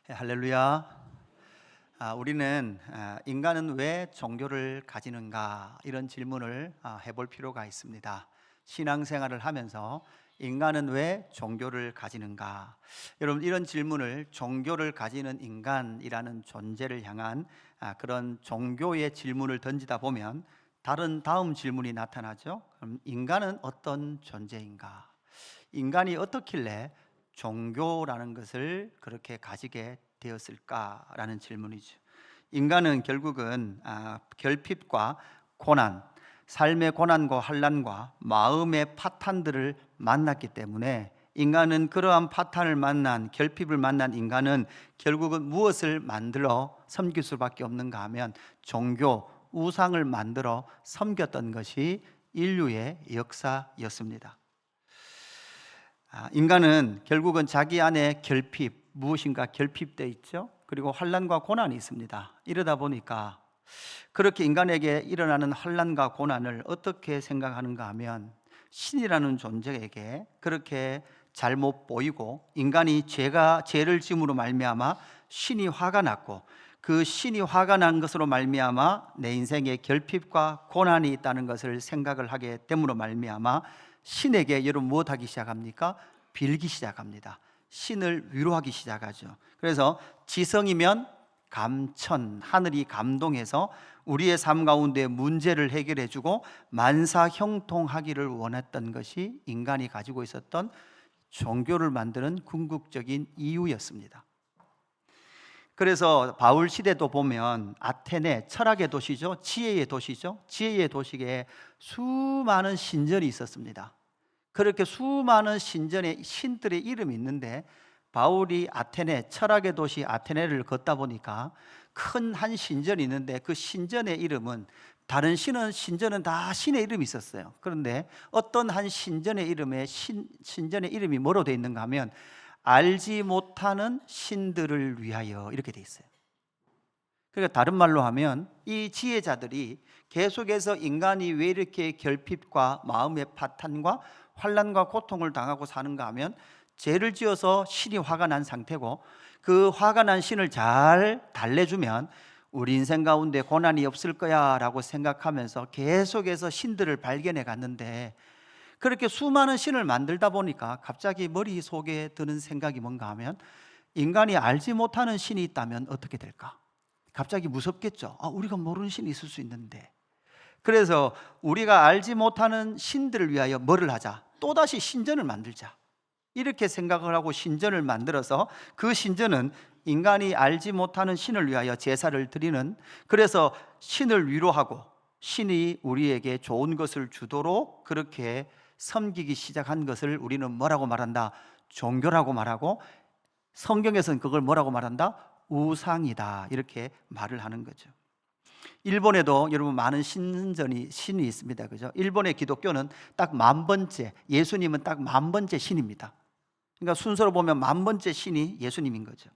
할렐루야. 우리는 인간은 왜 종교를 가지는가 이런 질문을 해볼 필요가 있습니다. 신앙생활을 하면서 인간은 왜 종교를 가지는가? 여러분, 이런 질문을 종교를 가지는 인간이라는 존재를 향한 그런 종교의 질문을 던지다 보면 다음 질문이 나타나죠. 그럼 인간은 어떤 존재인가? 인간이 어떻길래 종교라는 것을 그렇게 가지게 되었을까라는 질문이죠. 인간은 결국은 결핍과 고난, 삶의 고난과 환난과 마음의 파탄들을 만났기 때문에 인간은 그러한 파탄을 만난, 결핍을 만난 인간은 결국은 무엇을 만들어 섬길 수밖에 없는가 하면 종교, 우상을 만들어 섬겼던 것이 인류의 역사였습니다. 인간은 결국은 자기 안에 무엇인가 결핍되어 있죠. 그리고 환난과 고난이 있습니다. 이러다 보니까 그렇게 인간에게 일어나는 환난과 고난을 어떻게 생각하는가 하면 신이라는 존재에게 그렇게 잘못 보이고, 인간이 죄를 지음으로 말미암아 신이 화가 났고, 그 신이 화가 난 것으로 말미암아 내 인생에 결핍과 고난이 있다는 것을 생각을 하게 됨으로 말미암아 신에게 여러분 무엇하기 시작합니까? 빌기 시작합니다. 신을 위로하기 시작하죠. 그래서 지성이면 감천, 하늘이 감동해서 우리의 삶 가운데 문제를 해결해 주고 만사형통하기를 원했던 것이 인간이 가지고 있었던 종교를 만드는 궁극적인 이유였습니다. 그래서 바울 시대도 보면 아테네, 철학의 도시죠, 지혜의 도시죠. 지혜의 도시에 수많은 신전이 있었습니다. 그렇게 수많은 신들의 이름이 있는데 바울이 아테네, 철학의 도시 아테네를 걷다 보니까 큰 한 신전이 있는데 그 신전의 이름은, 다른 신전은 다 신의 이름이 있었어요. 그런데 어떤 한 신전의 이름이 뭐로 되어 있는가 하면 알지 못하는 신들을 위하여, 이렇게 되어 있어요. 그러니까 다른 말로 하면 이 지혜자들이 계속해서 인간이 왜 이렇게 결핍과 마음의 파탄과 환난과 고통을 당하고 사는가 하면 죄를 지어서 신이 화가 난 상태고, 그 화가 난 신을 잘 달래주면 우리 인생 가운데 고난이 없을 거야 라고 생각하면서 계속해서 신들을 발견해 갔는데, 그렇게 수많은 신을 만들다 보니까 갑자기 머릿속에 드는 생각이 뭔가 하면 인간이 알지 못하는 신이 있다면 어떻게 될까? 갑자기 무섭겠죠. 우리가 모르는 신이 있을 수 있는데. 그래서 우리가 알지 못하는 신들을 위하여 뭐를 하자? 또다시 신전을 만들자. 이렇게 생각을 하고 신전을 만들어서 그 신전은 인간이 알지 못하는 신을 위하여 제사를 드리는, 그래서 신을 위로하고 신이 우리에게 좋은 것을 주도록 그렇게 섬기기 시작한 것을 우리는 뭐라고 말한다? 종교라고 말하고, 성경에서는 그걸 뭐라고 말한다? 우상이다, 이렇게 말을 하는 거죠. 일본에도 여러분 많은 신이 있습니다. 그죠? 일본의 기독교는 딱 10,000번째, 예수님은 딱 10,000번째 신입니다. 그러니까 순서로 보면 10,000번째 신이 예수님인 거죠.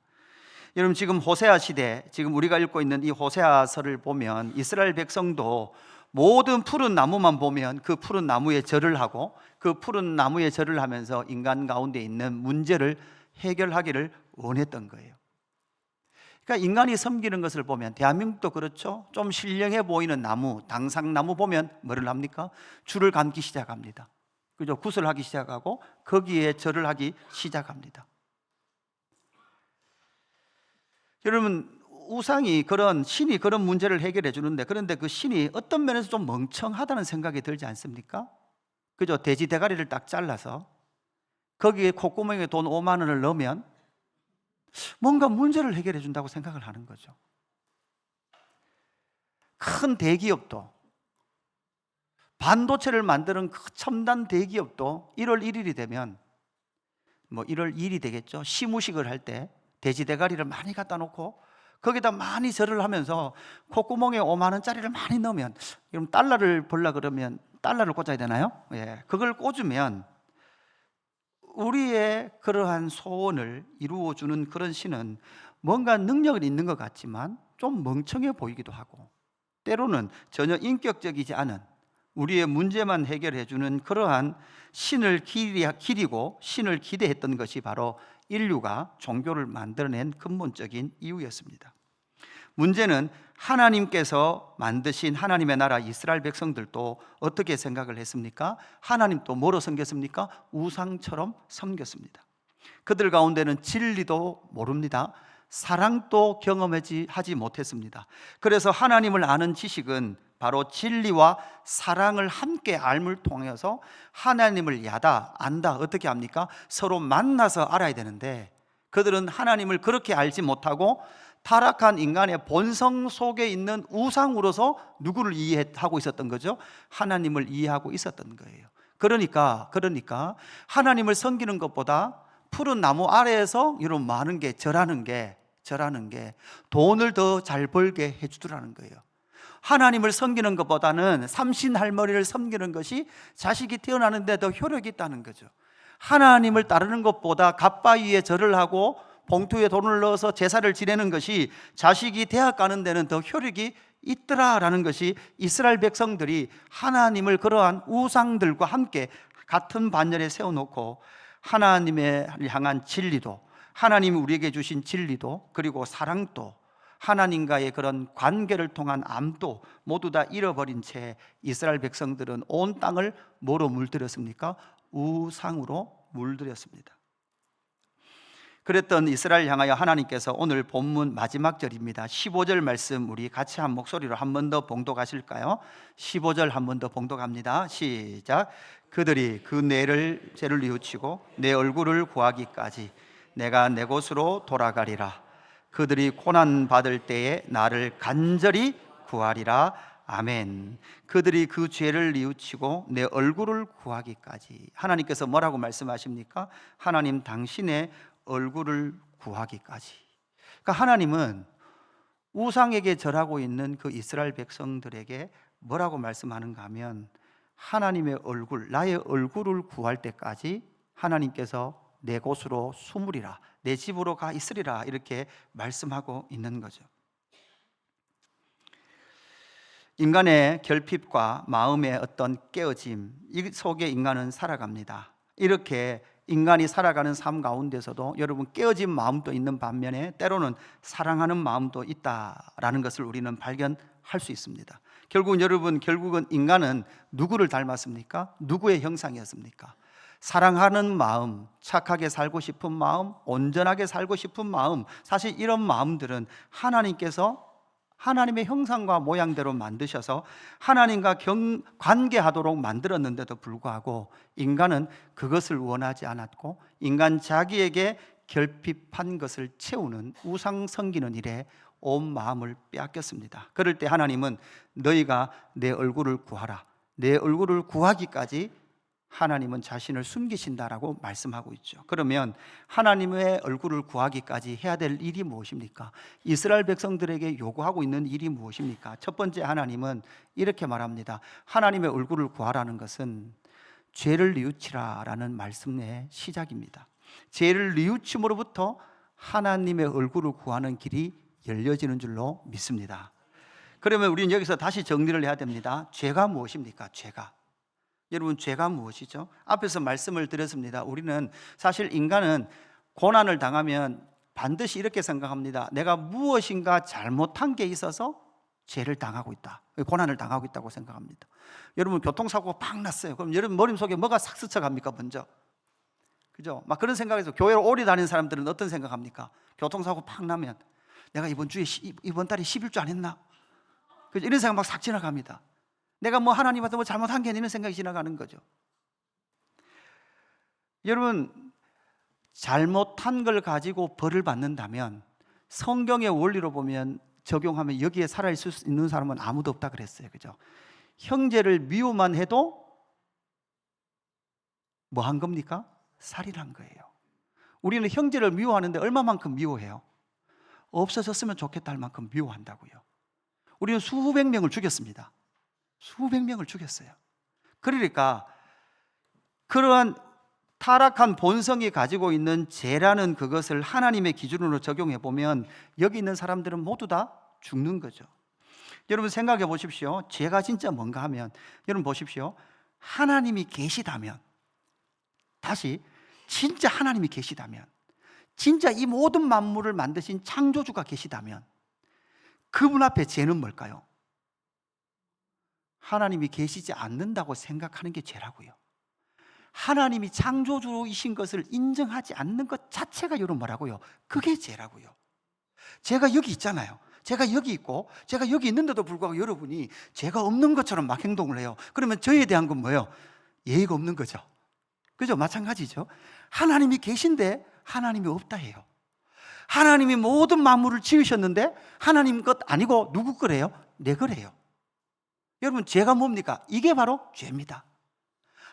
여러분, 지금 호세아 시대, 지금 우리가 읽고 있는 이 호세아서를 보면 이스라엘 백성도 모든 푸른 나무만 보면 그 푸른 나무에 절을 하고, 그 푸른 나무에 절을 하면서 인간 가운데 있는 문제를 해결하기를 원했던 거예요. 그러니까 인간이 섬기는 것을 보면, 대한민국도 그렇죠. 좀 신령해 보이는 나무, 당상나무 보면 뭐를 합니까? 줄을 감기 시작합니다. 그죠? 구슬하기 시작하고 거기에 절을 하기 시작합니다. 여러분, 신이 그런 문제를 해결해 주는데, 그런데 그 신이 어떤 면에서 좀 멍청하다는 생각이 들지 않습니까? 그죠? 돼지 대가리를 딱 잘라서 거기에 콧구멍에 돈 5만 원을 넣으면 뭔가 문제를 해결해 준다고 생각을 하는 거죠. 큰 대기업도, 반도체를 만드는 그 첨단 대기업도 1월 1일이 되면, 1월 2일이 되겠죠, 시무식을 할 때 돼지 대가리를 많이 갖다 놓고 거기다 많이 절을 하면서 콧구멍에 5만 원짜리를 많이 넣으면, 그럼 달러를 벌라 그러면 달러를 꽂아야 되나요? 예, 그걸 꽂으면 우리의 그러한 소원을 이루어주는 그런 신은 뭔가 능력은 있는 것 같지만 좀 멍청해 보이기도 하고, 때로는 전혀 인격적이지 않은, 우리의 문제만 해결해 주는 그러한 신을 기리고 신을 기대했던 것이 바로 인류가 종교를 만들어낸 근본적인 이유였습니다. 문제는 하나님께서 만드신 하나님의 나라 이스라엘 백성들도 어떻게 생각을 했습니까? 하나님도 뭐로 섬겼습니까? 우상처럼 섬겼습니다. 그들 가운데는 진리도 모릅니다. 사랑도 경험하지 못했습니다. 그래서 하나님을 아는 지식은 바로 진리와 사랑을 함께 알물 통해서 하나님을 야다 안다 어떻게 합니까? 서로 만나서 알아야 되는데 그들은 하나님을 그렇게 알지 못하고 타락한 인간의 본성 속에 있는 우상으로서 누구를 이해하고 있었던 거죠? 하나님을 이해하고 있었던 거예요. 그러니까 하나님을 섬기는 것보다 푸른 나무 아래에서 이런 많은 게 절하는 게 돈을 더 잘 벌게 해주더라는 거예요. 하나님을 섬기는 것보다는 삼신 할머니를 섬기는 것이 자식이 태어나는데 더 효력이 있다는 거죠. 하나님을 따르는 것보다 갓바위에 절을 하고 봉투에 돈을 넣어서 제사를 지내는 것이 자식이 대학 가는 데는 더 효력이 있더라라는 것이 이스라엘 백성들이 하나님을 그러한 우상들과 함께 같은 반열에 세워놓고 하나님을 향한 진리도, 하나님이 우리에게 주신 진리도, 그리고 사랑도, 하나님과의 그런 관계를 통한 암도 모두 다 잃어버린 채 이스라엘 백성들은 온 땅을 뭐로 물들였습니까? 우상으로 물들였습니다. 그랬던 이스라엘 향하여 하나님께서 오늘 본문 마지막 절입니다. 15절 말씀 우리 같이 한 목소리로 한 번 더 봉독하실까요? 15절 한 번 더 봉독합니다. 시작. 그들이 그 죄를 뉘우치고 내 얼굴을 구하기까지 내가 내 곳으로 돌아가리라. 그들이 고난 받을 때에 나를 간절히 구하리라. 아멘. 그들이 그 죄를 뉘우치고 내 얼굴을 구하기까지. 하나님께서 뭐라고 말씀하십니까? 하나님 당신의 얼굴을 구하기까지. 그러니까 하나님은 우상에게 절하고 있는 그 이스라엘 백성들에게 뭐라고 말씀하는가 하면 하나님의 얼굴, 나의 얼굴을 구할 때까지 하나님께서 내 곳으로 숨으리라, 내 집으로 가 있으리라 이렇게 말씀하고 있는 거죠. 인간의 결핍과 마음의 어떤 깨어짐, 이 속에 인간은 살아갑니다. 이렇게 인간이 살아가는 삶 가운데서도 여러분 깨어진 마음도 있는 반면에 때로는 사랑하는 마음도 있다라는 것을 우리는 발견할 수 있습니다. 결국은 인간은 누구를 닮았습니까? 누구의 형상이었습니까? 사랑하는 마음, 착하게 살고 싶은 마음, 온전하게 살고 싶은 마음, 사실 이런 마음들은 하나님께서 하나님의 형상과 모양대로 만드셔서 하나님과 관계하도록 만들었는데도 불구하고 인간은 그것을 원하지 않았고 인간 자기에게 결핍한 것을 채우는 우상 섬기는 일에 온 마음을 빼앗겼습니다. 그럴 때 하나님은 너희가 내 얼굴을 구하라, 내 얼굴을 구하기까지 하나님은 자신을 숨기신다라고 말씀하고 있죠. 그러면 하나님의 얼굴을 구하기까지 해야 될 일이 무엇입니까? 이스라엘 백성들에게 요구하고 있는 일이 무엇입니까? 첫 번째, 하나님은 이렇게 말합니다. 하나님의 얼굴을 구하라는 것은 죄를 뉘우치라라는 말씀의 시작입니다. 죄를 뉘우침으로부터 하나님의 얼굴을 구하는 길이 열려지는 줄로 믿습니다. 그러면 우리는 여기서 다시 정리를 해야 됩니다. 죄가 무엇입니까? 여러분, 죄가 무엇이죠? 앞에서 말씀을 드렸습니다. 우리는 사실 인간은 고난을 당하면 반드시 이렇게 생각합니다. 내가 무엇인가 잘못한 게 있어서 죄를 당하고 있다, 고난을 당하고 있다고 생각합니다. 여러분, 교통사고가 팍 났어요. 그럼 여러분 머릿속에 뭐가 싹 스쳐갑니까? 먼저, 그죠? 막 그런 생각에서 교회로 오래 다니는 사람들은 어떤 생각합니까? 교통사고 팍 나면 내가 이번 달에 11주 안 했나? 그죠? 이런 생각 막 싹 지나갑니다. 내가 하나님한테 잘못한 게 아니는 생각이 지나가는 거죠. 여러분, 잘못한 걸 가지고 벌을 받는다면 성경의 원리로 보면 적용하면 여기에 살아있을 수 있는 사람은 아무도 없다 그랬어요. 그죠? 형제를 미워만 해도 뭐 한 겁니까? 살인한 거예요. 우리는 형제를 미워하는데 얼마만큼 미워해요? 없어졌으면 좋겠다 할 만큼 미워한다고요. 우리는 수백 명을 죽였습니다. 수백 명을 죽였어요. 그러니까 그러한 타락한 본성이 가지고 있는 죄라는 그것을 하나님의 기준으로 적용해 보면 여기 있는 사람들은 모두 다 죽는 거죠. 여러분 생각해 보십시오. 죄가 진짜 뭔가 하면 여러분 보십시오. 하나님이 계시다면, 다시 진짜 하나님이 계시다면 진짜 이 모든 만물을 만드신 창조주가 계시다면 그분 앞에 죄는 뭘까요? 하나님이 계시지 않는다고 생각하는 게 죄라고요. 하나님이 창조주이신 것을 인정하지 않는 것 자체가 여러분 뭐라고요? 그게 죄라고요. 제가 여기 있잖아요. 제가 여기 있고 제가 여기 있는데도 불구하고 여러분이 제가 없는 것처럼 막 행동을 해요. 그러면 저에 대한 건 뭐예요? 예의가 없는 거죠. 그죠? 마찬가지죠. 하나님이 계신데 하나님이 없다 해요. 하나님이 모든 만물을 지으셨는데 하나님 것 아니고 누구 거래요? 내 거래요. 여러분, 죄가 뭡니까? 이게 바로 죄입니다.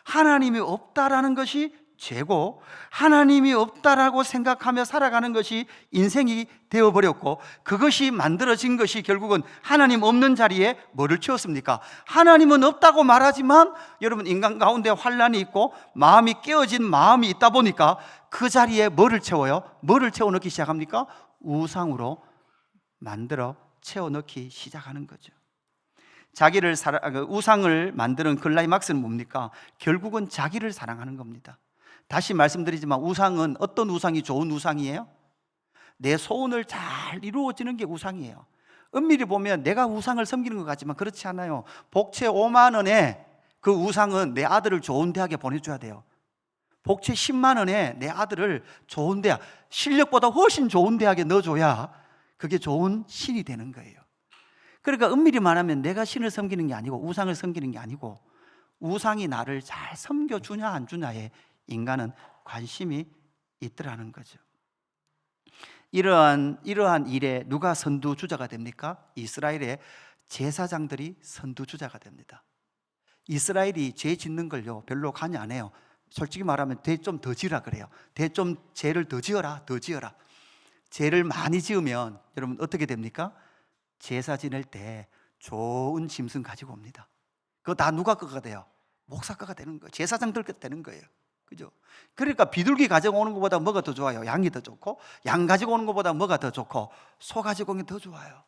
하나님이 없다라는 것이 죄고, 하나님이 없다라고 생각하며 살아가는 것이 인생이 되어버렸고, 그것이 만들어진 것이 결국은 하나님 없는 자리에 뭐를 채웠습니까? 하나님은 없다고 말하지만 여러분, 인간 가운데 환란이 있고 마음이 깨어진 마음이 있다 보니까 그 자리에 뭐를 채워요? 뭐를 채워넣기 시작합니까? 우상으로 만들어 채워넣기 시작하는 거죠. 우상을 만드는 클라이막스는 뭡니까? 결국은 자기를 사랑하는 겁니다. 다시 말씀드리지만 우상은 어떤 우상이 좋은 우상이에요? 내 소원을 잘 이루어지는 게 우상이에요. 엄밀히 보면 내가 우상을 섬기는 것 같지만 그렇지 않아요. 복채 5만 원에 그 우상은 내 아들을 좋은 대학에 보내줘야 돼요. 복채 10만 원에 내 아들을 좋은 대학, 실력보다 훨씬 좋은 대학에 넣어줘야 그게 좋은 신이 되는 거예요. 그러니까 엄밀히 말하면 내가 신을 섬기는 게 아니고 우상을 섬기는 게 아니고 우상이 나를 잘 섬겨주냐 안 주냐에 인간은 관심이 있더라는 거죠. 이러한 일에 누가 선두주자가 됩니까? 이스라엘의 제사장들이 선두주자가 됩니다. 이스라엘이 죄 짓는 걸요 별로 관여 안 해요. 솔직히 말하면 죄 좀 더 지으라 그래요. 죄를 더 지어라, 더 지어라. 죄를 많이 지으면 여러분 어떻게 됩니까? 제사 지낼 때 좋은 짐승 가지고 옵니다. 그거 다 누가 거가 돼요? 목사 거가 되는 거예요. 제사장들 거 되는 거예요. 그죠? 그러니까 비둘기 가지고 오는 것보다 뭐가 더 좋아요? 양이 더 좋고, 양 가지고 오는 것보다 뭐가 더 좋고, 소 가지고 오는 게 더 좋아요.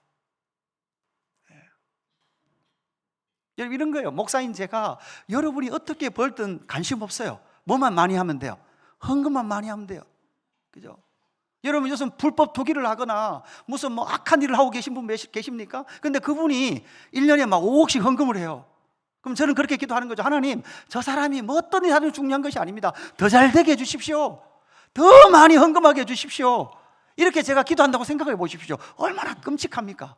여러분, 이런 거예요. 목사인 제가 여러분이 어떻게 벌든 관심 없어요. 뭐만 많이 하면 돼요? 헌금만 많이 하면 돼요. 그죠? 여러분, 요즘 불법 투기를 하거나 무슨 뭐 악한 일을 하고 계신 분 계십니까? 근데 그분이 1년에 막 5억씩 헌금을 해요. 그럼 저는 그렇게 기도하는 거죠. 하나님, 저 사람이 뭐 어떤 일 하든 중요한 것이 아닙니다. 더 잘 되게 해주십시오. 더 많이 헌금하게 해주십시오. 이렇게 제가 기도한다고 생각해 보십시오. 얼마나 끔찍합니까?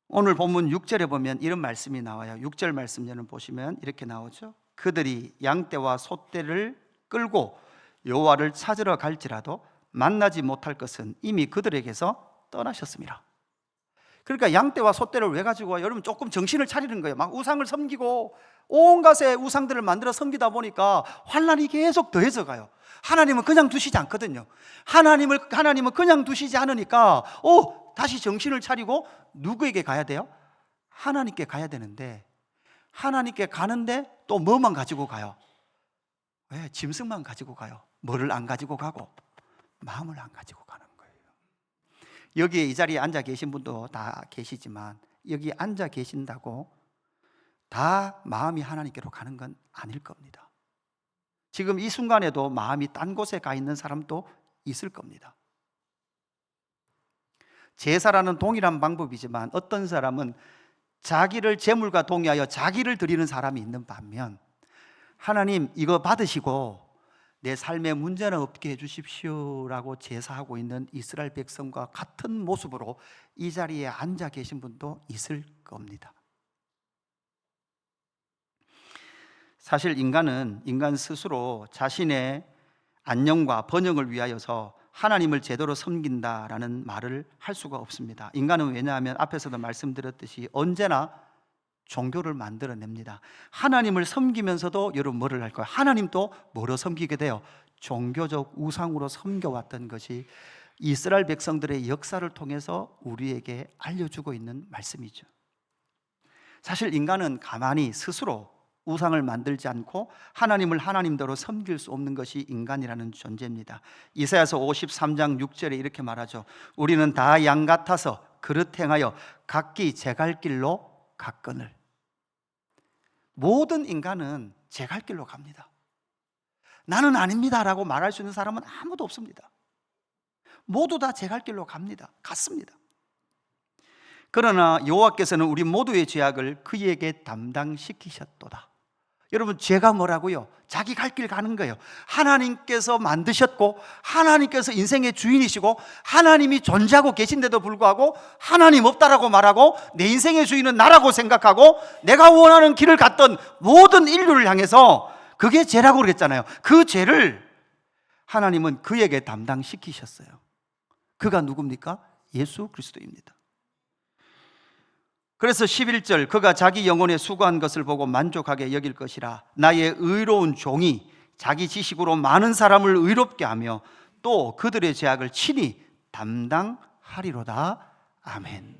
오늘 본문 6절에 보면 이런 말씀이 나와요. 6절 말씀 보시면 이렇게 나오죠. 그들이 양떼와 소떼를 끌고 여호와를 찾으러 갈지라도 만나지 못할 것은 이미 그들에게서 떠나셨습니다. 그러니까 양떼와 소떼를 왜 가지고 와요? 여러분, 조금 정신을 차리는 거예요. 막 우상을 섬기고 온갖의 우상들을 만들어 섬기다 보니까 환란이 계속 더해져 가요. 하나님은 그냥 두시지 않거든요. 하나님은 그냥 두시지 않으니까 다시 정신을 차리고 누구에게 가야 돼요? 하나님께 가야 되는데, 하나님께 가는데 또 뭐만 가지고 가요? 왜? 짐승만 가지고 가요. 뭐를 안 가지고 가고? 마음을 안 가지고 가는 거예요. 여기에 이 자리에 앉아 계신 분도 다 계시지만 여기 앉아 계신다고 다 마음이 하나님께로 가는 건 아닐 겁니다. 지금 이 순간에도 마음이 딴 곳에 가 있는 사람도 있을 겁니다. 제사라는 동일한 방법이지만 어떤 사람은 자기를 제물과 동의하여 자기를 드리는 사람이 있는 반면, 하나님 이거 받으시고 내 삶에 문제는 없게 해주십시오라고 제사하고 있는 이스라엘 백성과 같은 모습으로 이 자리에 앉아 계신 분도 있을 겁니다. 사실 인간 스스로 자신의 안녕과 번영을 위하여서 하나님을 제대로 섬긴다라는 말을 할 수가 없습니다. 인간은 왜냐하면 앞에서도 말씀드렸듯이 언제나 종교를 만들어냅니다. 하나님을 섬기면서도 여러분 뭐를 할 거예요? 하나님도 뭐로 섬기게 돼요? 종교적 우상으로 섬겨왔던 것이 이스라엘 백성들의 역사를 통해서 우리에게 알려주고 있는 말씀이죠. 사실 인간은 가만히 스스로 우상을 만들지 않고 하나님을 하나님대로 섬길 수 없는 것이 인간이라는 존재입니다. 이사야서 53장 6절에 이렇게 말하죠. 우리는 다 양 같아서 그릇 행하여 각기 제 갈 길로 갔거늘. 모든 인간은 제 갈 길로 갑니다. 나는 아닙니다라고 말할 수 있는 사람은 아무도 없습니다. 모두 다 제 갈 길로 갔습니다. 그러나 여호와께서는 우리 모두의 죄악을 그에게 담당시키셨도다. 여러분, 죄가 뭐라고요? 자기 갈 길 가는 거예요. 하나님께서 만드셨고 하나님께서 인생의 주인이시고 하나님이 존재하고 계신데도 불구하고 하나님 없다라고 말하고 내 인생의 주인은 나라고 생각하고 내가 원하는 길을 갔던 모든 인류를 향해서 그게 죄라고 그랬잖아요. 그 죄를 하나님은 그에게 담당시키셨어요. 그가 누굽니까? 예수 그리스도입니다. 그래서 11절, 그가 자기 영혼에 수고한 것을 보고 만족하게 여길 것이라. 나의 의로운 종이 자기 지식으로 많은 사람을 의롭게 하며 또 그들의 죄악을 친히 담당하리로다. 아멘.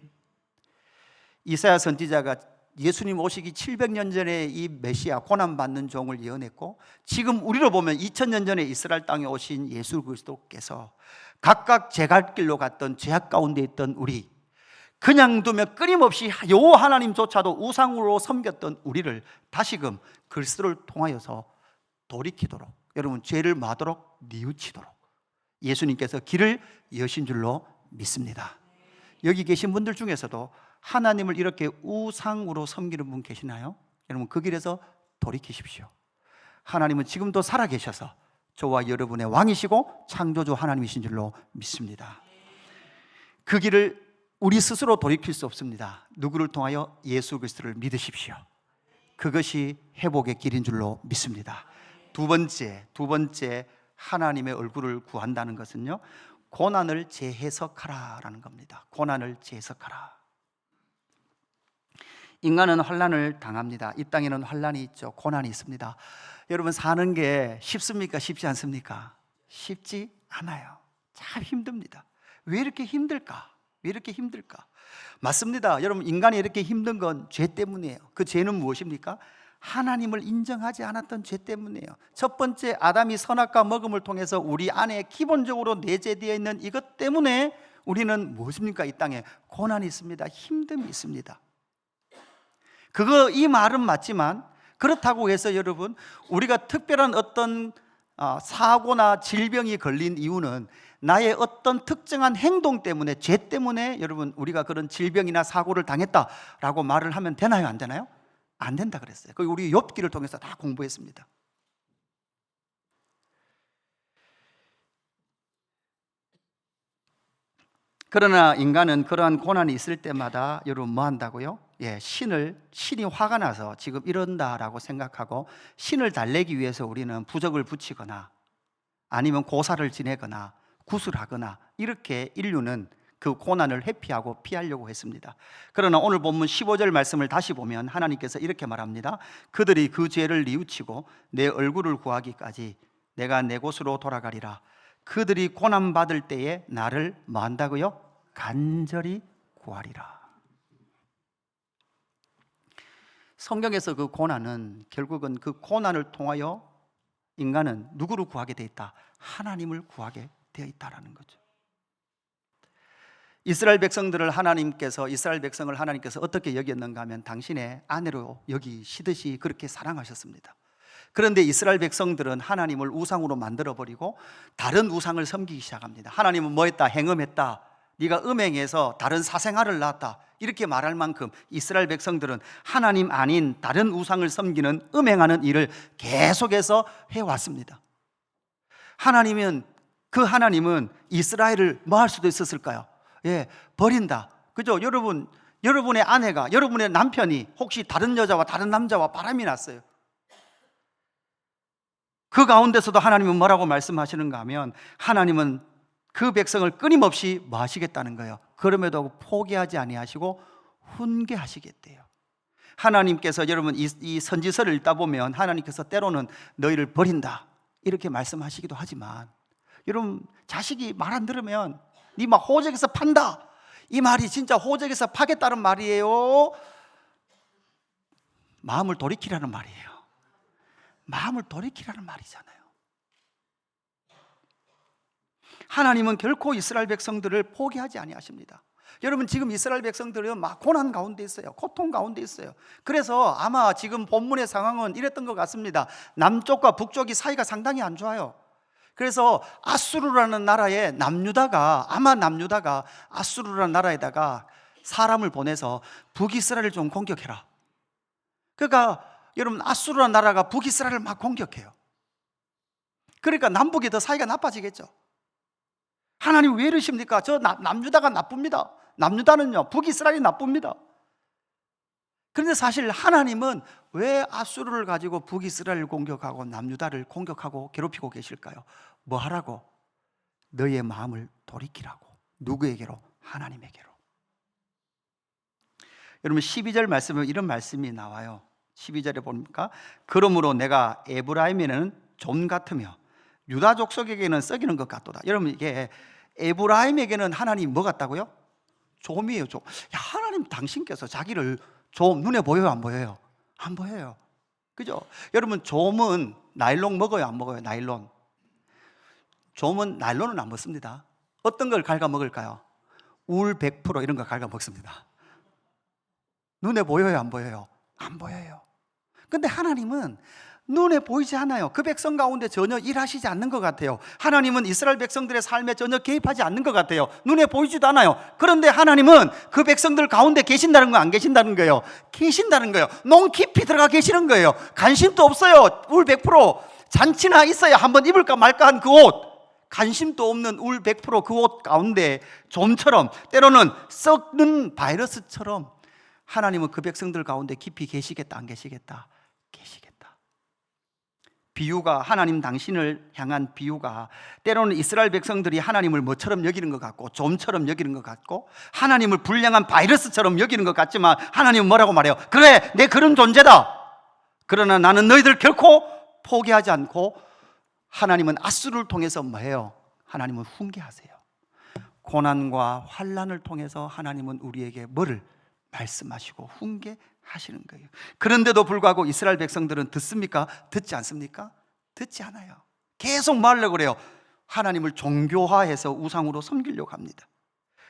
이사야 선지자가 예수님 오시기 700년 전에 이 메시아 고난받는 종을 예언했고, 지금 우리로 보면 2000년 전에 이스라엘 땅에 오신 예수 그리스도께서 각각 제 갈 길로 갔던 죄악 가운데 있던 우리, 그냥 두면 끊임없이 여호와 하나님조차도 우상으로 섬겼던 우리를 다시금 그리스도를 통하여서 돌이키도록, 여러분 죄를 마도록 뉘우치도록 예수님께서 길을 여신 줄로 믿습니다. 여기 계신 분들 중에서도 하나님을 이렇게 우상으로 섬기는 분 계시나요? 여러분, 그 길에서 돌이키십시오. 하나님은 지금도 살아계셔서 저와 여러분의 왕이시고 창조주 하나님이신 줄로 믿습니다. 그 길을 우리 스스로 돌이킬 수 없습니다. 누구를 통하여? 예수 그리스도를 믿으십시오. 그것이 회복의 길인 줄로 믿습니다. 두 번째 하나님의 얼굴을 구한다는 것은요, 고난을 재해석하라라는 겁니다. 고난을 재해석하라. 인간은 환난을 당합니다. 이 땅에는 환난이 있죠. 고난이 있습니다. 여러분, 사는 게 쉽습니까? 쉽지 않습니까? 쉽지 않아요. 참 힘듭니다. 왜 이렇게 힘들까? 왜 이렇게 힘들까? 맞습니다. 여러분, 인간이 이렇게 힘든 건 죄 때문이에요. 그 죄는 무엇입니까? 하나님을 인정하지 않았던 죄 때문이에요. 첫 번째, 아담이 선악과 먹음을 통해서 우리 안에 기본적으로 내재되어 있는 이것 때문에 우리는 무엇입니까? 이 땅에 고난이 있습니다. 힘듦이 있습니다. 이 말은 맞지만, 그렇다고 해서 여러분, 우리가 특별한 어떤 사고나 질병이 걸린 이유는 나의 어떤 특정한 행동 때문에, 죄 때문에 여러분 우리가 그런 질병이나 사고를 당했다라고 말을 하면 되나요? 안 되나요? 안 된다 그랬어요. 그리고 우리 욥기를 통해서 다 공부했습니다. 그러나 인간은 그러한 고난이 있을 때마다 여러분 뭐 한다고요? 신이 화가 나서 지금 이런다라고 생각하고 신을 달래기 위해서 우리는 부적을 붙이거나 아니면 고사를 지내거나 구술하거나, 이렇게 인류는 그 고난을 회피하고 피하려고 했습니다. 그러나 오늘 본문 15절 말씀을 다시 보면 하나님께서 이렇게 말합니다. 그들이 그 죄를 뉘우치고 내 얼굴을 구하기까지 내가 내 곳으로 돌아가리라. 그들이 고난받을 때에 나를 뭐 한다고요? 간절히 구하리라. 성경에서 그 고난은 결국은 그 고난을 통하여 인간은 누구를 구하게 되어 있다? 하나님을 구하게 되어 있다라는 거죠. 이스라엘 백성을 하나님께서 어떻게 여겼는가 하면 당신의 아내로 여기시듯이 그렇게 사랑하셨습니다. 그런데 이스라엘 백성들은 하나님을 우상으로 만들어버리고 다른 우상을 섬기기 시작합니다. 하나님은 뭐 했다? 행음했다. 네가 음행해서 다른 사생아를 낳았다. 이렇게 말할 만큼 이스라엘 백성들은 하나님 아닌 다른 우상을 섬기는, 음행하는 일을 계속해서 해왔습니다. 하나님은 이스라엘을 뭐 할 수도 있었을까요? 버린다. 그죠? 여러분의 아내가, 여러분의 남편이 혹시 다른 여자와 다른 남자와 바람이 났어요. 그 가운데서도 하나님은 뭐라고 말씀하시는가 하면, 하나님은 그 백성을 끊임없이 뭐 하시겠다는 거예요? 그럼에도 포기하지 아니하시고 훈계하시겠대요. 하나님께서, 여러분 이 선지서를 읽다 보면 하나님께서 때로는 너희를 버린다 이렇게 말씀하시기도 하지만, 여러분 자식이 말 안 들으면 네 막 호적에서 판다, 이 말이 진짜 호적에서 파겠다는 말이에요? 마음을 돌이키라는 말이에요. 마음을 돌이키라는 말이잖아요. 하나님은 결코 이스라엘 백성들을 포기하지 아니하십니다. 여러분, 지금 이스라엘 백성들은 막 고난 가운데 있어요. 고통 가운데 있어요. 그래서 아마 지금 본문의 상황은 이랬던 것 같습니다. 남쪽과 북쪽이 사이가 상당히 안 좋아요. 그래서 아수르라는 나라에 남유다가 아수르라는 나라에다가 사람을 보내서 북이스라엘을 좀 공격해라. 그러니까 여러분, 아수르라는 나라가 북이스라엘을 막 공격해요. 그러니까 남북이 더 사이가 나빠지겠죠. 하나님 왜 이러십니까? 저 남유다가 나쁩니다. 남유다는요, 북이스라엘이 나쁩니다. 그런데 사실 하나님은 왜 아수르를 가지고 북이스라엘을 공격하고 남유다를 공격하고 괴롭히고 계실까요? 뭐 하라고? 너의 마음을 돌이키라고. 누구에게로? 하나님에게로. 여러분, 12절 말씀에 이런 말씀이 나와요. 12절에 보니까 그러므로 내가 에브라임에는 좀 같으며 유다 족속에게는 썩이는 것 같도다. 여러분, 이게 에브라임에게는 하나님 뭐 같다고요? 좀이에요, 좀. 야, 하나님 당신께서 자기를 좀 눈에 보여요, 안 보여요? 안 보여요. 그죠? 여러분, 좀은 나일론 먹어요, 안 먹어요? 나일론. 좀은 나일론은 안 먹습니다. 어떤 걸 갉아 먹을까요? 울 100% 이런 거 갉아 먹습니다. 눈에 보여요, 안 보여요? 안 보여요. 근데 하나님은 눈에 보이지 않아요. 그 백성 가운데 전혀 일하시지 않는 것 같아요. 하나님은 이스라엘 백성들의 삶에 전혀 개입하지 않는 것 같아요. 눈에 보이지도 않아요. 그런데 하나님은 그 백성들 가운데 계신다는 거, 안 계신다는 거예요? 계신다는 거예요. 너무 깊이 들어가 계시는 거예요. 관심도 없어요. 울 100%. 잔치나 있어야 한번 입을까 말까 한 그 옷, 관심도 없는 울 100% 그 옷 가운데 좀처럼, 때로는 썩는 바이러스처럼 하나님은 그 백성들 가운데 깊이 계시겠다, 안 계시겠다? 계시겠다. 비유가, 하나님 당신을 향한 비유가 때로는 이스라엘 백성들이 하나님을 뭐처럼 여기는 것 같고, 좀처럼 여기는 것 같고, 하나님을 불량한 바이러스처럼 여기는 것 같지만 하나님은 뭐라고 말해요? 그래, 내 그런 존재다. 그러나 나는 너희들 결코 포기하지 않고, 하나님은 아수르를 통해서 뭐예요? 하나님은 훈계하세요. 고난과 환난을 통해서 하나님은 우리에게 뭐를 말씀하시고 훈계하시는 거예요. 그런데도 불구하고 이스라엘 백성들은 듣습니까? 듣지 않습니까? 듣지 않아요. 계속 말하려고 그래요. 하나님을 종교화해서 우상으로 섬기려고 합니다.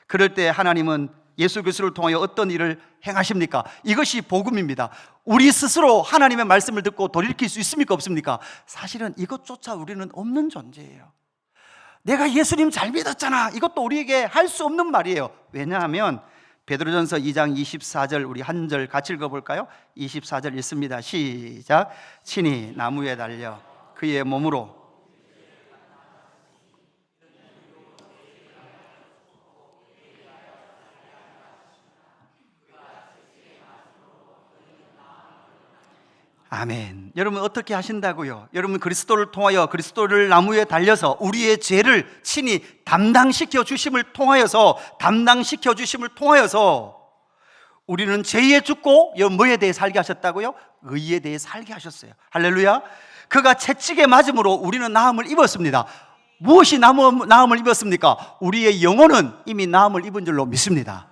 그럴 때 하나님은 예수 그리스도를 통하여 어떤 일을 행하십니까? 이것이 복음입니다. 우리 스스로 하나님의 말씀을 듣고 돌이킬 수 있습니까? 없습니까? 사실은 이것조차 우리는 없는 존재예요. 내가 예수님 잘 믿었잖아, 이것도 우리에게 할 수 없는 말이에요. 왜냐하면 베드로전서 2장 24절, 우리 한 절 같이 읽어볼까요? 24절 읽습니다. 시작. 친히 나무에 달려 그의 몸으로 아멘. 여러분, 어떻게 하신다고요? 여러분, 그리스도를 통하여, 그리스도를 나무에 달려서 우리의 죄를 친히 담당시켜 주심을 통하여서 우리는 죄에 죽고 뭐에 대해 살게 하셨다고요? 의에 대해 살게 하셨어요. 할렐루야. 그가 채찍에 맞음으로 우리는 나음을 입었습니다. 무엇이 나음을 입었습니까? 우리의 영혼은 이미 나음을 입은 줄로 믿습니다.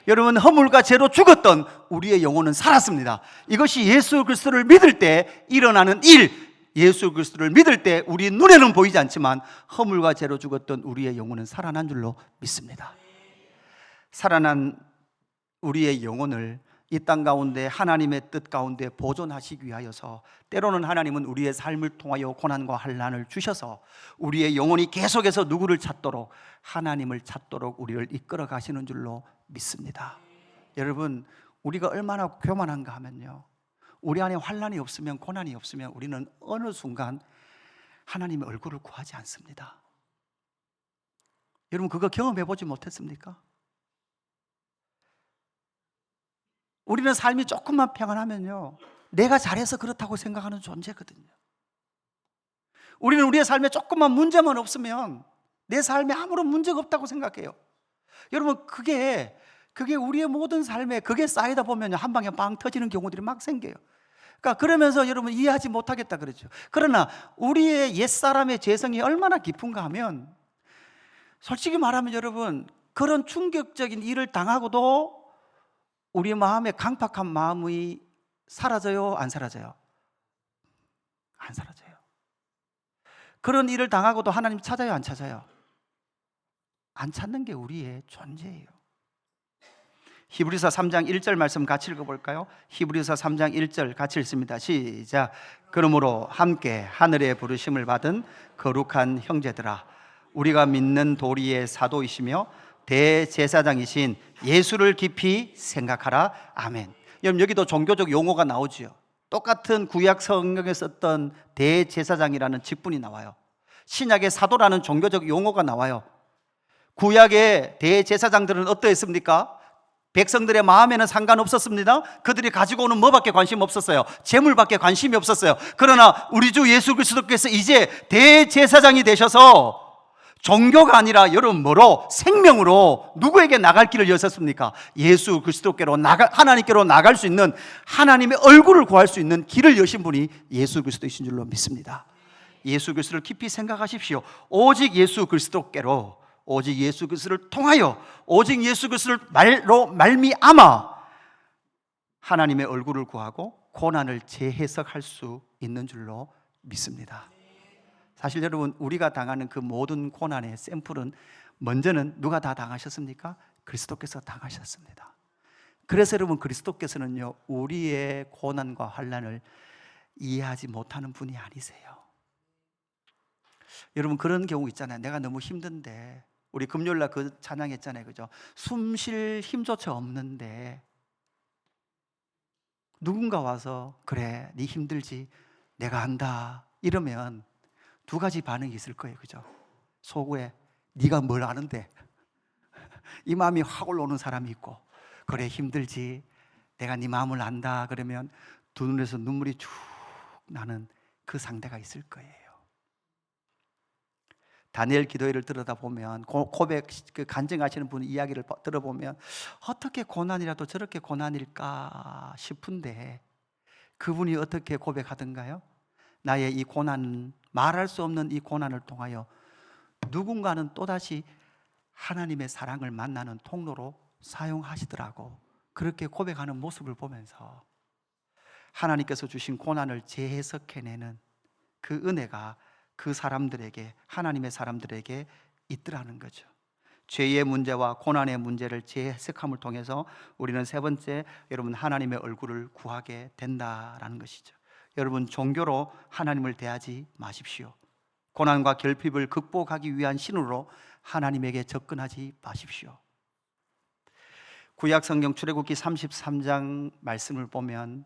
여러분, 허물과 죄로 죽었던 우리의 영혼은 살았습니다. 이것이 예수 그리스도를 믿을 때 일어나는 일. 예수 그리스도를 믿을 때 우리 눈에는 보이지 않지만 허물과 죄로 죽었던 우리의 영혼은 살아난 줄로 믿습니다. 살아난 우리의 영혼을 이 땅 가운데 하나님의 뜻 가운데 보존하시기 위하여서, 때로는 하나님은 우리의 삶을 통하여 고난과 환난을 주셔서 우리의 영혼이 계속해서 누구를 찾도록, 하나님을 찾도록 우리를 이끌어 가시는 줄로 믿습니다. 여러분, 우리가 얼마나 교만한가 하면요, 우리 안에 환난이 없으면, 고난이 없으면 우리는 어느 순간 하나님의 얼굴을 구하지 않습니다. 여러분, 그거 경험해 보지 못했습니까? 우리는 삶이 조금만 평안하면요, 내가 잘해서 그렇다고 생각하는 존재거든요. 우리는 우리의 삶에 조금만 문제만 없으면 내 삶에 아무런 문제가 없다고 생각해요. 여러분, 그게 우리의 모든 삶에 그게 쌓이다 보면 한 방에 빵 터지는 경우들이 막 생겨요. 그러니까 그러면서 여러분 이해하지 못하겠다 그러죠. 그러나 우리의 옛사람의 죄성이 얼마나 깊은가 하면, 솔직히 말하면 여러분, 그런 충격적인 일을 당하고도 우리 마음의 강팍한 마음이 사라져요, 안 사라져요? 안 사라져요. 그런 일을 당하고도 하나님 찾아요, 안 찾아요? 안 찾는 게 우리의 존재예요. 히브리서 3장 1절 말씀 같이 읽어볼까요? 히브리서 3장 1절 같이 읽습니다. 시작. 그러므로 함께 하늘의 부르심을 받은 거룩한 형제들아, 우리가 믿는 도리의 사도이시며 대제사장이신 예수를 깊이 생각하라. 아멘. 여러분, 여기도 종교적 용어가 나오지요. 똑같은 구약 성경에 썼던 대제사장이라는 직분이 나와요. 신약의 사도라는 종교적 용어가 나와요. 구약의 대제사장들은 어떠했습니까? 백성들의 마음에는 상관없었습니다. 그들이 가지고 오는 뭐밖에 관심 없었어요. 재물밖에 관심이 없었어요. 그러나 우리 주 예수 그리스도께서 이제 대제사장이 되셔서 종교가 아니라 여러분 뭐로? 생명으로 누구에게 나갈 길을 여셨습니까? 예수 그리스도께로 하나님께로 나갈 수 있는, 하나님의 얼굴을 구할 수 있는 길을 여신 분이 예수 그리스도이신 줄로 믿습니다. 예수 그리스도를 깊이 생각하십시오. 오직 예수 그리스도께로, 오직 예수 그리스도를 통하여, 오직 예수 그리스도를 말로 말미암아 하나님의 얼굴을 구하고 고난을 재해석할 수 있는 줄로 믿습니다. 사실 여러분, 우리가 당하는 그 모든 고난의 샘플은 먼저는 누가 다 당하셨습니까? 그리스도께서 당하셨습니다. 그래서 여러분, 그리스도께서는요, 우리의 고난과 환난을 이해하지 못하는 분이 아니세요. 여러분, 그런 경우 있잖아요. 내가 너무 힘든데, 우리 금요일날 그 찬양했잖아요, 그죠? 숨 쉴 힘조차 없는데 누군가 와서 그래, 네 힘들지, 내가 안다 이러면 두 가지 반응이 있을 거예요, 그죠? 속에 네가 뭘 아는데 이 마음이 확 올라오는 사람이 있고, 그래 힘들지, 내가 네 마음을 안다 그러면 두 눈에서 눈물이 쭉 나는 그 상대가 있을 거예요. 다니엘 기도회를 들여다보면, 고백, 그 간증하시는 분 이야기를 들어보면 어떻게 고난이라도 저렇게 고난일까 싶은데 그분이 어떻게 고백하던가요? 나의 이 고난, 말할 수 없는 이 고난을 통하여 누군가는 또다시 하나님의 사랑을 만나는 통로로 사용하시더라고. 그렇게 고백하는 모습을 보면서 하나님께서 주신 고난을 재해석해내는 그 은혜가 그 사람들에게, 하나님의 사람들에게 있더라는 거죠. 죄의 문제와 고난의 문제를 재해석함을 통해서 우리는 세 번째, 여러분, 하나님의 얼굴을 구하게 된다라는 것이죠. 여러분, 종교로 하나님을 대하지 마십시오. 고난과 결핍을 극복하기 위한 신으로 하나님에게 접근하지 마십시오. 구약 성경 출애굽기 33장 말씀을 보면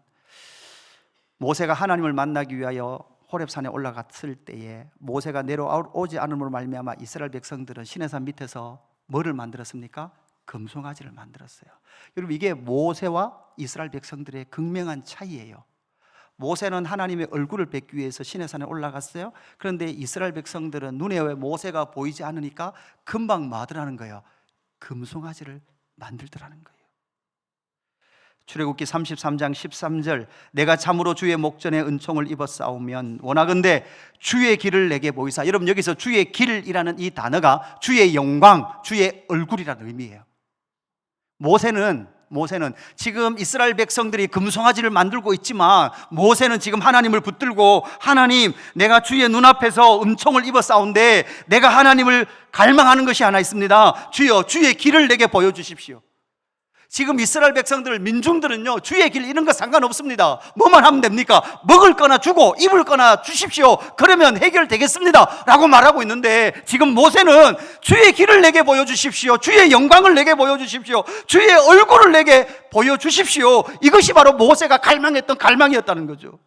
모세가 하나님을 만나기 위하여 호렙산에 올라갔을 때에 모세가 내려오지 않음으로 말미암아 이스라엘 백성들은 시내산 밑에서 뭐를 만들었습니까? 금송아지를 만들었어요. 여러분, 이게 모세와 이스라엘 백성들의 극명한 차이예요. 모세는 하나님의 얼굴을 뵙기 위해서 시내산에 올라갔어요. 그런데 이스라엘 백성들은 눈에 왜 모세가 보이지 않으니까 금방 마더라는 거예요. 금송아지를 만들더라는 거예요. 출애굽기 33장 13절, 내가 참으로 주의 목전에 은총을 입었사오면 원하건대 주의 길을 내게 보이사. 여러분, 여기서 주의 길이라는 이 단어가 주의 영광, 주의 얼굴이라는 의미예요. 모세는 지금 이스라엘 백성들이 금송아지를 만들고 있지만 모세는 지금 하나님을 붙들고, 하나님, 내가 주의 눈앞에서 은총을 입었사온데 내가 하나님을 갈망하는 것이 하나 있습니다. 주여, 주의 길을 내게 보여주십시오. 지금 이스라엘 백성들, 민중들은요, 주의 길 이런 거 상관없습니다. 뭐만 하면 됩니까? 먹을 거나 주고 입을 거나 주십시오. 그러면 해결되겠습니다 라고 말하고 있는데, 지금 모세는 주의 길을 내게 보여주십시오. 주의 영광을 내게 보여주십시오. 주의 얼굴을 내게 보여주십시오. 이것이 바로 모세가 갈망했던 갈망이었다는 거죠.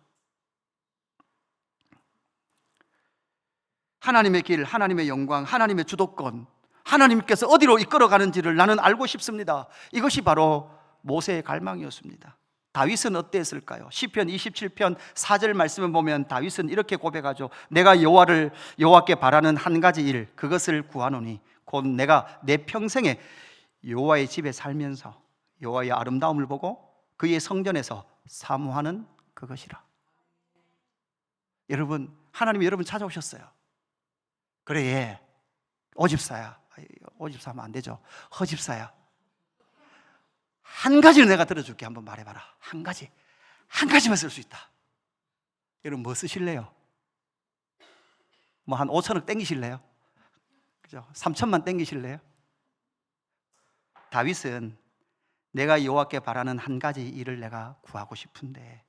하나님의 길, 하나님의 영광, 하나님의 주도권, 하나님께서 어디로 이끌어가는지를 나는 알고 싶습니다. 이것이 바로 모세의 갈망이었습니다. 다윗은 어땠을까요? 시편 27편 4절 말씀을 보면 다윗은 이렇게 고백하죠. 내가 여호와께 바라는 한 가지 일, 그것을 구하노니 곧 내가 내 평생에 여호와의 집에 살면서 여호와의 아름다움을 보고 그의 성전에서 사모하는 그것이라. 여러분, 하나님이 여러분 찾아오셨어요. 그래, 예, 오집사야. 오집사하면 안 되죠. 허집사야. 한 가지를 내가 들어줄게. 한번 말해봐라. 한 가지만 쓸 수 있다. 여러분, 뭐 쓰실래요? 뭐 한 5천억 땡기실래요? 그죠? 3천만 땡기실래요? 다윗은 내가 여호와께 바라는 한 가지 일을 내가 구하고 싶은데,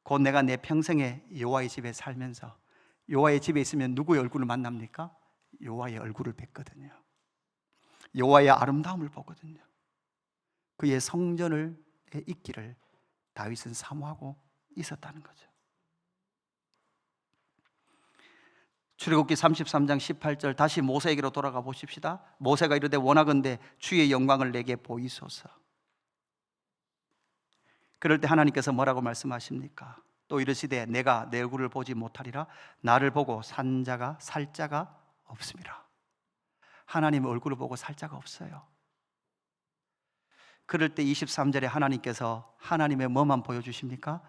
곧 내가 내 평생에 여호와의 집에 살면서 여호와의 집에 있으면 누구의 얼굴을 만납니까? 여호와의 얼굴을 뵙거든요. 여호와의 아름다움을 보거든요. 그의 성전을 있기를 다윗은 사모하고 있었다는 거죠. 출애굽기 33장 18절 다시 모세에게로 돌아가 보십시다. 모세가 이르되 원하건대 주의 영광을 내게 보이소서. 그럴 때 하나님께서 뭐라고 말씀하십니까? 또 이르시되 내가 내 얼굴을 보지 못하리라. 나를 보고 산 자가 살 자가 없음이라. 하나님의 얼굴을 보고 살 자가 없어요. 그럴 때 23절에 하나님께서 하나님의 뭐만 보여주십니까?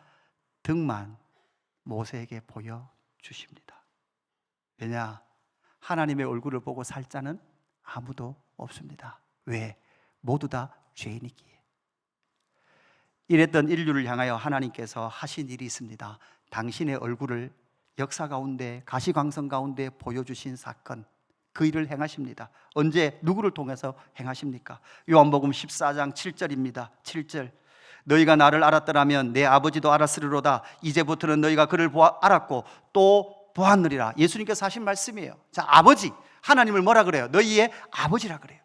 등만 모세에게 보여주십니다. 왜냐? 하나님의 얼굴을 보고 살 자는 아무도 없습니다. 왜? 모두 다 죄인이기에. 이랬던 인류를 향하여 하나님께서 하신 일이 있습니다. 당신의 얼굴을 역사 가운데, 가시광선 가운데 보여주신 사건, 그 일을 행하십니다. 언제, 누구를 통해서 행하십니까? 요한복음 14장 7절입니다. 7절 너희가 나를 알았더라면 내 아버지도 알았으리로다. 이제부터는 너희가 그를 알았고 또 보았느리라. 예수님께서 하신 말씀이에요. 자, 아버지, 하나님을 뭐라 그래요? 너희의 아버지라 그래요.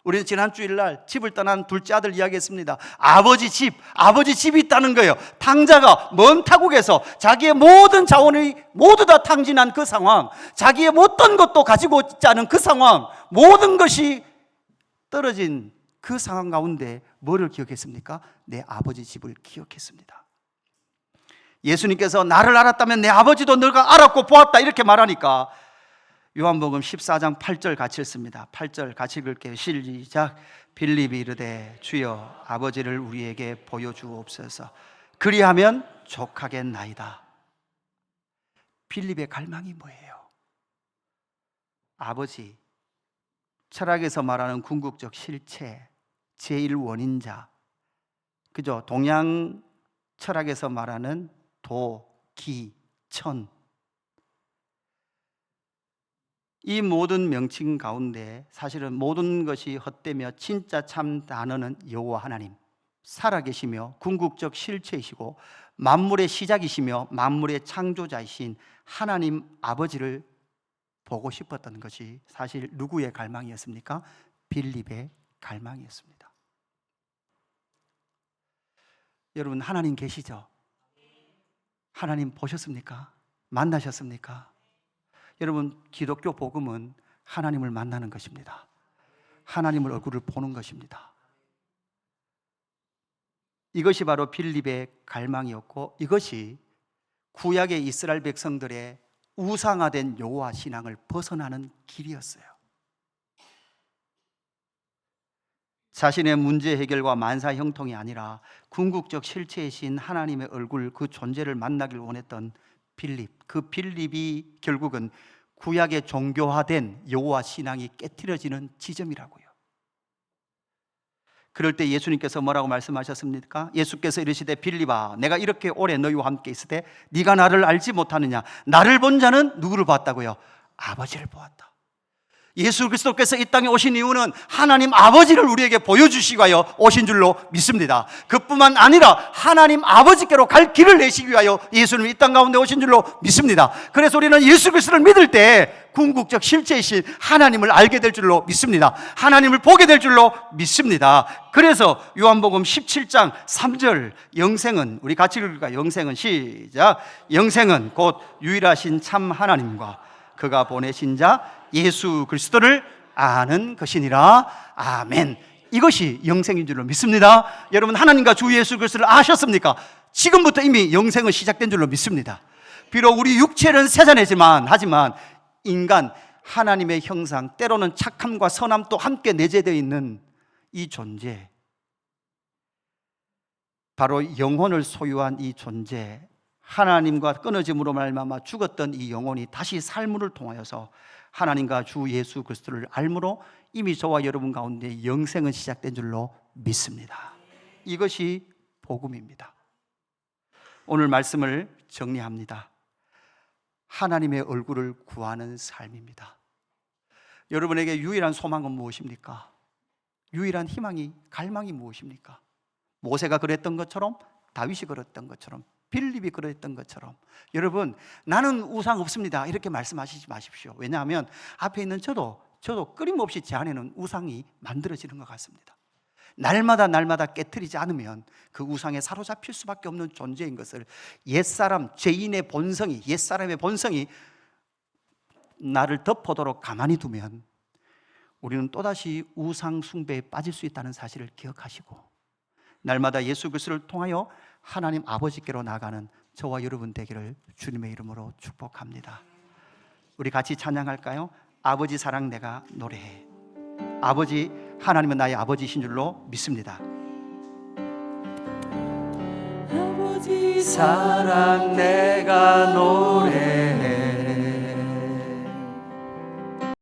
우리는 지난 주일날 집을 떠난 둘째 아들 이야기했습니다. 아버지 집이 있다는 거예요. 탕자가 먼 타국에서 자기의 모든 자원이 모두 다 탕진한 그 상황, 자기의 어떤 것도 가지고 있지 않은 그 상황, 모든 것이 떨어진 그 상황 가운데 뭐를 기억했습니까? 내 아버지 집을 기억했습니다. 예수님께서 나를 알았다면 내 아버지도 너가 알았고 보았다 이렇게 말하니까 요한복음 14장 8절 같이 읽습니다. 8절 같이 읽을게요. 시작. 빌립이 이르되 주여 아버지를 우리에게 보여주옵소서. 그리하면 족하겠나이다. 빌립의 갈망이 뭐예요? 아버지, 철학에서 말하는 궁극적 실체, 제1원인자, 그죠? 동양 철학에서 말하는 도, 기, 천, 이 모든 명칭 가운데 사실은 모든 것이 헛되며 진짜 참 단어는 여호와 하나님, 살아계시며 궁극적 실체이시고 만물의 시작이시며 만물의 창조자이신 하나님 아버지를 보고 싶었던 것이 사실 누구의 갈망이었습니까? 빌립의 갈망이었습니다. 여러분, 하나님 계시죠? 하나님 보셨습니까? 만나셨습니까? 여러분, 기독교 복음은 하나님을 만나는 것입니다. 하나님을 얼굴을 보는 것입니다. 이것이 바로 빌립의 갈망이었고, 이것이 구약의 이스라엘 백성들의 우상화된 여호와 신앙을 벗어나는 길이었어요. 자신의 문제 해결과 만사 형통이 아니라 궁극적 실체이신 하나님의 얼굴, 그 존재를 만나길 원했던 빌립, 그 빌립이 결국은 구약의 종교화된 여호와 신앙이 깨트려지는 지점이라고요. 그럴 때 예수님께서 뭐라고 말씀하셨습니까? 예수께서 이르시되 빌립아, 내가 이렇게 오래 너희와 함께 있을 때 네가 나를 알지 못하느냐? 나를 본 자는 누구를 봤다고요? 아버지를 보았다. 예수 그리스도께서 이 땅에 오신 이유는 하나님 아버지를 우리에게 보여주시기 위하여 오신 줄로 믿습니다. 그뿐만 아니라 하나님 아버지께로 갈 길을 내시기 위하여 예수님이 이 땅 가운데 오신 줄로 믿습니다. 그래서 우리는 예수 그리스도를 믿을 때 궁극적 실체이신 하나님을 알게 될 줄로 믿습니다. 하나님을 보게 될 줄로 믿습니다. 그래서 요한복음 17장 3절, 영생은, 우리 같이 읽을까요? 영생은, 시작. 영생은 곧 유일하신 참 하나님과 그가 보내신 자 예수 그리스도를 아는 것이니라. 아멘. 이것이 영생인 줄로 믿습니다. 여러분, 하나님과 주 예수 그리스도를 아셨습니까? 지금부터 이미 영생은 시작된 줄로 믿습니다. 비록 우리 육체는 세잔해지만, 하지만 인간, 하나님의 형상, 때로는 착함과 선함도 함께 내재되어 있는 이 존재, 바로 영혼을 소유한 이 존재, 하나님과 끊어짐으로 말미암아 죽었던 이 영혼이 다시 삶을 통하여서 하나님과 주 예수 그리스도를 알므로 이미 저와 여러분 가운데 영생은 시작된 줄로 믿습니다. 이것이 복음입니다. 오늘 말씀을 정리합니다. 하나님의 얼굴을 구하는 삶입니다. 여러분에게 유일한 소망은 무엇입니까? 유일한 희망이, 갈망이 무엇입니까? 모세가 그랬던 것처럼, 다윗이 그랬던 것처럼, 빌립이 그랬던 것처럼, 여러분, 나는 우상 없습니다 이렇게 말씀하시지 마십시오. 왜냐하면 앞에 있는 저도 끊임없이 제 안에는 우상이 만들어지는 것 같습니다. 날마다 깨트리지 않으면 그 우상에 사로잡힐 수밖에 없는 존재인 것을, 옛사람의 본성이 나를 덮어도록 가만히 두면 우리는 또다시 우상 숭배에 빠질 수 있다는 사실을 기억하시고, 날마다 예수 그리스도를 통하여 하나님 아버지께로 나가는 저와 여러분 되기를 주님의 이름으로 축복합니다. 우리 같이 찬양할까요? 아버지 사랑 내가 노래해. 아버지, 하나님은 나의 아버지신 줄로 믿습니다. 아버지 사랑 내가 노래해.